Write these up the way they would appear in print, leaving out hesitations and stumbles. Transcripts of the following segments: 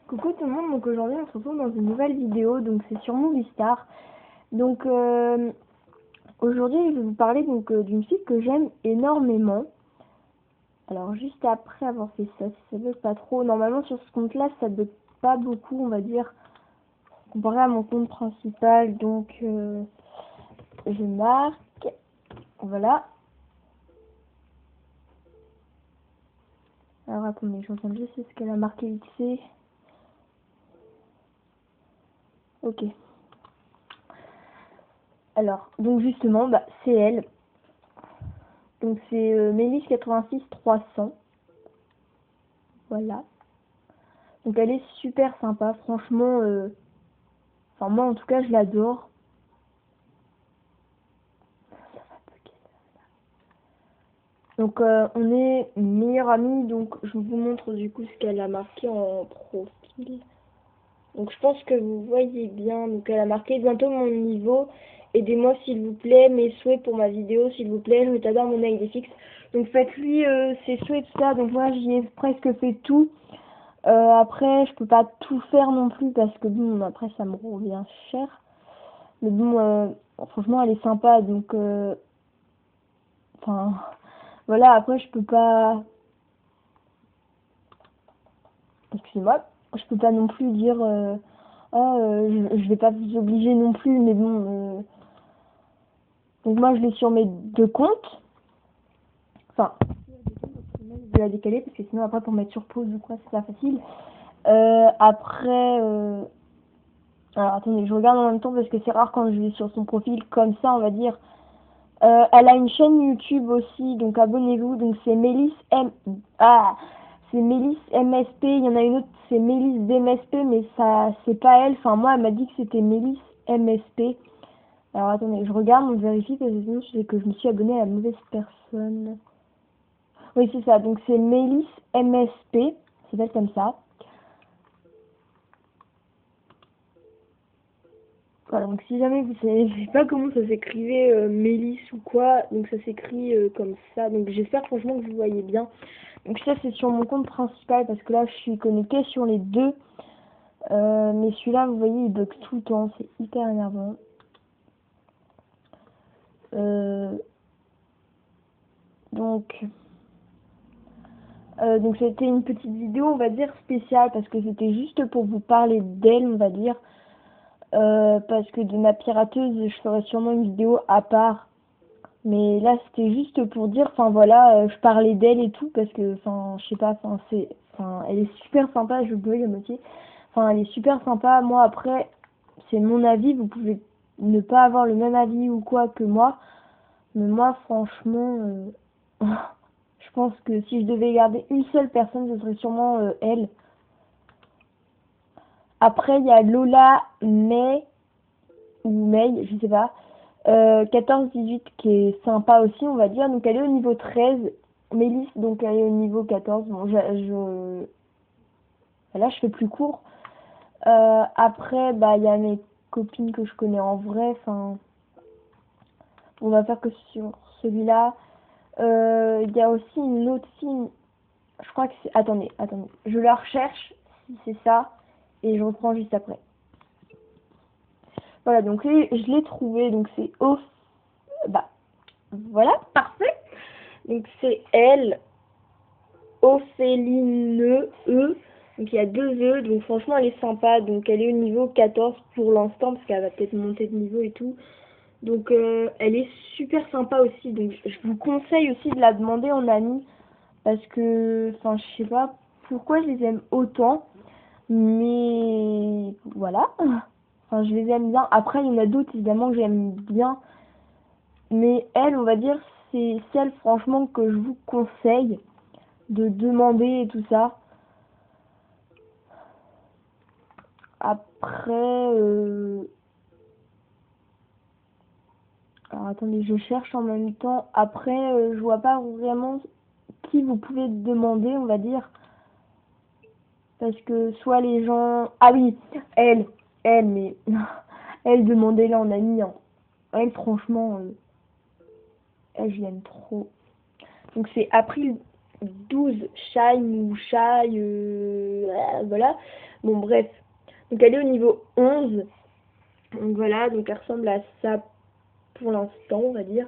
Coucou tout le monde, donc aujourd'hui on se retrouve dans une nouvelle vidéo, donc c'est sur Movistar. Donc aujourd'hui je vais vous parler d'une fille que j'aime énormément. Alors juste après avoir fait ça, si ça bug pas trop, normalement sur ce compte là ça bug pas beaucoup on va dire, comparé à mon compte principal, donc je marque, voilà. Alors attendez, je regarde juste ce qu'elle a marqué vite fait. Ok. Alors, donc justement, c'est elle. Donc c'est Mélis 86 300. Voilà. Donc elle est super sympa, franchement. Enfin moi en tout cas je l'adore. Donc on est meilleures amies, donc je vous montre du coup ce qu'elle a marqué en profil. Donc je pense que vous voyez bien, donc elle a marqué bientôt mon niveau, aidez-moi s'il vous plaît, mes souhaits pour ma vidéo s'il vous plaît, je t'adore, mon œil est fixe. Donc faites-lui ses souhaits tout ça, donc moi j'y ai presque fait tout. Après je peux pas tout faire non plus parce que bon après ça me revient cher. Mais bon franchement elle est sympa donc enfin voilà, après je peux pas, excusez-moi, je peux pas non plus dire je vais pas vous obliger non plus, mais bon donc moi je l'ai sur mes deux comptes, enfin je vais la décaler parce que sinon après pour mettre sur pause ou quoi c'est pas facile. Après alors attendez, je regarde en même temps parce que c'est rare quand je vais sur son profil comme ça on va dire. Elle a une chaîne YouTube aussi, donc abonnez-vous. Donc c'est Mélis c'est Mélis MSP. Il y en a une autre, c'est Mélis DMSP, mais ça, c'est pas elle. Enfin moi, elle m'a dit que c'était Mélis MSP. Alors attendez, je regarde, on vérifie parce que sinon c'est que je me suis abonnée à la mauvaise personne. Oui, c'est ça. Donc c'est Mélis MSP. C'est pas comme ça. Voilà, donc si jamais vous savez, je sais pas comment ça s'écrivait Mélis ou quoi, donc ça s'écrit comme ça. Donc j'espère franchement que vous voyez bien. Donc ça c'est sur mon compte principal parce que là je suis connectée sur les deux. Mais celui-là vous voyez il bug tout le temps, c'est hyper énervant. Euh, donc c'était une petite vidéo on va dire spéciale parce que c'était juste pour vous parler d'elle on va dire. Parce que de ma pirateuse je ferai sûrement une vidéo à part. Mais là, c'était juste pour dire, enfin voilà, je parlais d'elle et tout, parce que, enfin, je sais pas, elle est super sympa, je bug à moitié. Enfin, elle est super sympa. Moi, après, c'est mon avis, vous pouvez ne pas avoir le même avis ou quoi que moi. Mais moi, franchement, je pense que si je devais garder une seule personne, ce serait sûrement elle. Après, il y a Lola May, ou May, je sais pas. 14-18 qui est sympa aussi on va dire, donc elle est au niveau 13, Mélis donc elle est au niveau 14, bon là je fais plus court. Après il y a mes copines que je connais en vrai, enfin on va faire que sur celui-là. Il y a aussi une autre fille, je crois que c'est, attendez, je la recherche si c'est ça et je reprends juste après. Voilà, donc je l'ai trouvé, donc c'est voilà, parfait. Donc c'est elle, Ophéline E. Donc il y a deux E, donc franchement elle est sympa. Donc elle est au niveau 14 pour l'instant, parce qu'elle va peut-être monter de niveau et tout. Donc elle est super sympa aussi. Donc je vous conseille aussi de la demander en ami. Parce que, enfin je sais pas pourquoi je les aime autant. Mais voilà. Enfin je les aime bien. Après il y en a d'autres évidemment que j'aime bien. Mais elle, on va dire, c'est celle franchement que je vous conseille de demander et tout ça. Après, alors attendez, je cherche en même temps. Après, je vois pas vraiment qui vous pouvez demander, on va dire. Parce que soit les gens... Ah oui, mais... Elle, demandez-la en ami. Hein. Elle, franchement, elle, je l'aime trop. Donc c'est April 12 Shine ou Shy, voilà. Bon, bref. Donc, elle est au niveau 11. Donc, voilà. Donc, elle ressemble à ça pour l'instant, on va dire.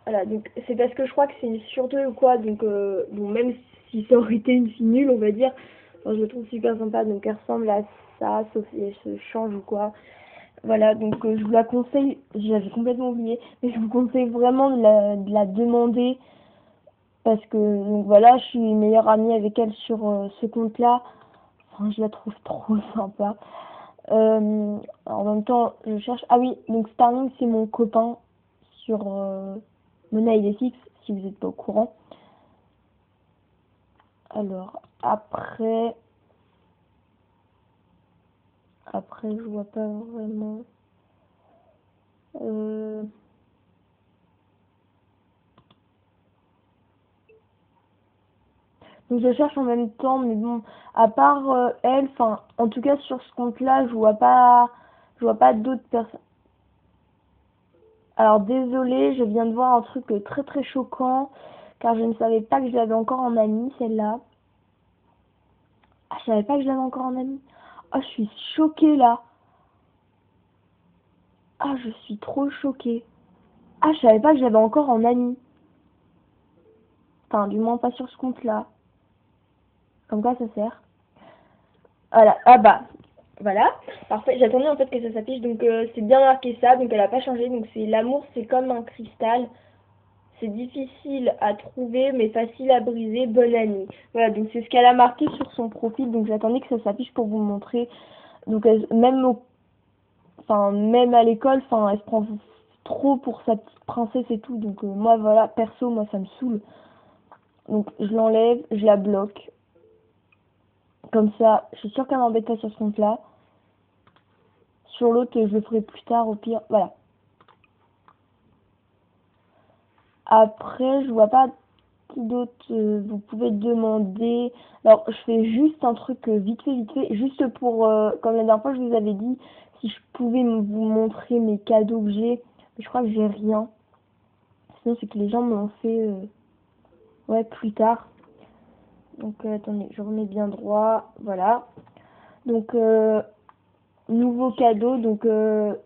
Voilà. Donc, c'est parce que je crois que c'est une sur 2 ou quoi. Donc, bon, même si ça aurait été une fille nulle, on va dire. Enfin, je le trouve super sympa. Donc, elle ressemble à ça, sauf si elle se change ou quoi. Voilà, donc je vous la conseille, j'avais complètement oublié, mais je vous conseille vraiment de la demander parce que donc voilà, je suis meilleure amie avec elle sur ce compte-là. Enfin, je la trouve trop sympa. En même temps, je cherche. Ah oui, donc Starling, c'est mon copain sur Mona FX, si vous n'êtes pas au courant. Alors, après, je vois pas vraiment. Euh, Donc je cherche en même temps, mais bon, à part elle, enfin, en tout cas sur ce compte-là, je vois pas d'autres personnes. Alors désolée, je viens de voir un truc très très choquant, car je ne savais pas que je l'avais encore en amie, celle-là. Ah, je savais pas que je l'avais encore en amie. Ah, je suis choquée là. Ah, je suis trop choquée. Ah, je savais pas que je l'avais encore en amie. Enfin, du moins pas sur ce compte-là. Comme quoi ça sert. Voilà, ah bah, voilà, parfait. J'attendais en fait que ça s'affiche, donc c'est bien marqué ça, donc elle a pas changé. Donc c'est l'amour, c'est comme un cristal, c'est difficile à trouver mais facile à briser. Bonne amie. Voilà, donc c'est ce qu'elle a marqué sur son profil. Donc j'attendais que ça s'affiche pour vous montrer. Donc enfin même à l'école, enfin elle se prend trop pour sa petite princesse et tout. Donc moi voilà, perso, moi ça me saoule. Donc je l'enlève, je la bloque. Comme ça, je suis sûre qu'elle m'embête pas sur ce compte-là. Sur l'autre, je le ferai plus tard, au pire. Voilà. Après, je vois pas qui d'autre vous pouvez demander. Alors, je fais juste un truc vite fait, juste pour, comme la dernière fois, je vous avais dit, si je pouvais vous montrer mes cadeaux que j'ai. Mais je crois que j'ai rien. Sinon, c'est que les gens me l'ont fait, ouais, plus tard. Donc, attendez, je remets bien droit. Voilà. Donc, nouveau cadeau. Donc,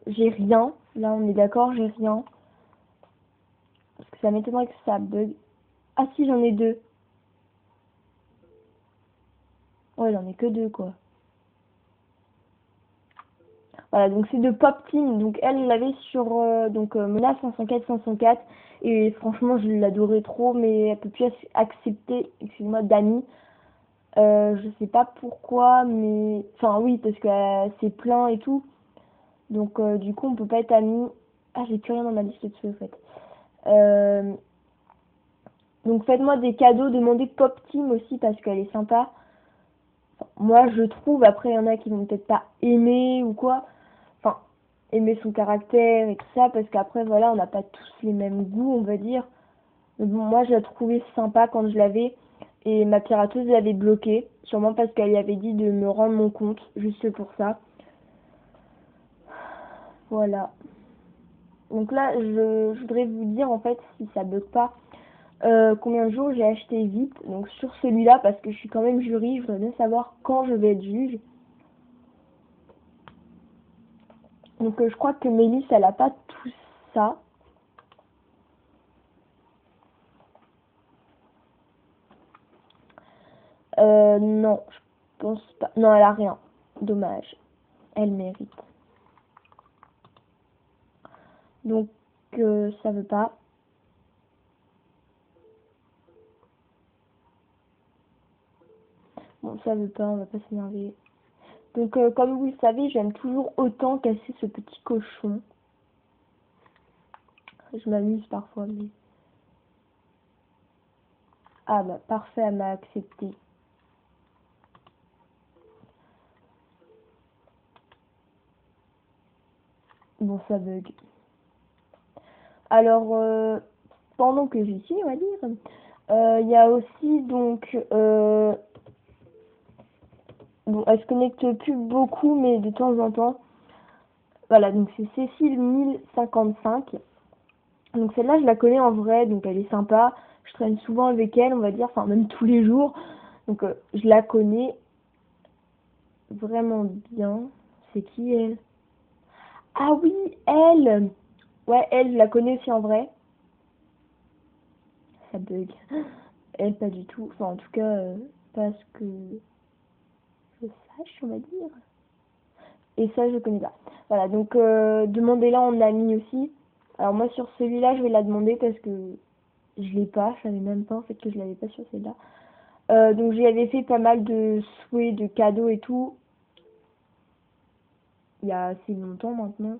j'ai rien. Là, on est d'accord, j'ai rien. Parce que ça m'étonnerait que ça bug. Ah si, j'en ai deux. Ouais, j'en ai que deux, quoi. Voilà, donc c'est de Pop Team. Donc elle l'avait sur Mona 504. Et franchement, je l'adorais trop, mais elle peut plus accepter, excuse-moi, Dani. Je sais pas pourquoi, mais... Enfin oui, parce que c'est plein et tout. Donc du coup, on peut pas être amis. Ah, j'ai plus rien dans ma liste de souhaits, en fait. Euh, donc faites-moi des cadeaux, demandez Pop Team aussi, parce qu'elle est sympa. Moi, je trouve, après, il y en a qui vont peut-être pas aimer ou quoi. Enfin, aimer son caractère et tout ça, parce qu'après, voilà, on n'a pas tous les mêmes goûts, on va dire. Mais bon, moi, je la trouvais sympa quand je l'avais. Et ma pirateuse l'avait bloquée, sûrement parce qu'elle lui avait dit de me rendre mon compte, juste pour ça. Voilà. Donc là, je voudrais vous dire, en fait, si ça bug pas, combien de jours j'ai acheté vite. Donc sur celui-là, parce que je suis quand même jury, je voudrais bien savoir quand je vais être juge. Donc je crois que Mélisse, elle a pas tout ça. Non, je pense pas. Non, elle a rien. Dommage. Elle mérite. Donc ça veut pas. Bon, ça veut pas, on va pas s'énerver. Donc comme vous le savez, j'aime toujours autant casser ce petit cochon. Je m'amuse parfois, mais... Ah bah parfait, elle m'a accepté. Bon, ça bug. Alors, pendant que j'y suis, on va dire, il y a aussi donc... bon, elle se connecte plus beaucoup, mais de temps en temps. Voilà, donc c'est Cécile 1055. Donc celle-là, je la connais en vrai, donc elle est sympa. Je traîne souvent avec elle, on va dire, enfin même tous les jours. Donc je la connais vraiment bien. C'est qui elle? Ah oui, elle! Ouais, elle, je la connais aussi en vrai. Ça bug. Elle, pas du tout. Enfin, en tout cas, pas ce que je sache, on va dire. Et ça, je connais pas. Voilà, donc demandez-la en ami aussi. Alors moi, sur celui-là, je vais la demander parce que je l'ai pas. Je savais même pas en fait que je l'avais pas sur celui-là. Donc j'y avais fait pas mal de souhaits, de cadeaux et tout. Il y a assez longtemps maintenant.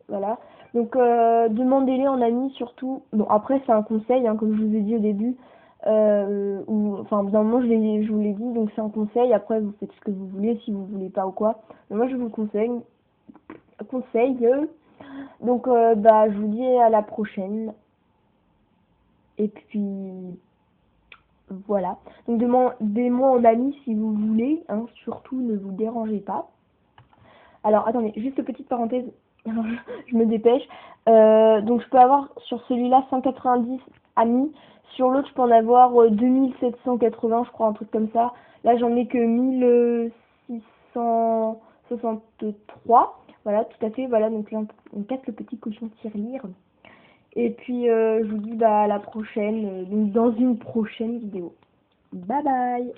Voilà. Donc demandez-les en ami surtout. Bon après c'est un conseil, hein, comme je vous ai dit au début. Enfin bien moi je vous l'ai dit, donc c'est un conseil. Après vous faites ce que vous voulez, si vous voulez pas ou quoi. Mais moi je vous conseille. Donc bah je vous dis à la prochaine. Et puis voilà. Donc demandez-moi en ami si vous voulez, hein, surtout ne vous dérangez pas. Alors attendez, juste petite parenthèse, je me dépêche. Donc je peux avoir sur celui-là 190 amis, sur l'autre je peux en avoir 2780 je crois, un truc comme ça. Là j'en ai que 1663. Voilà, tout à fait, voilà, donc là on casse le petit cochon tirelire. Et puis je vous dis bah à la prochaine, donc dans une prochaine vidéo. Bye bye.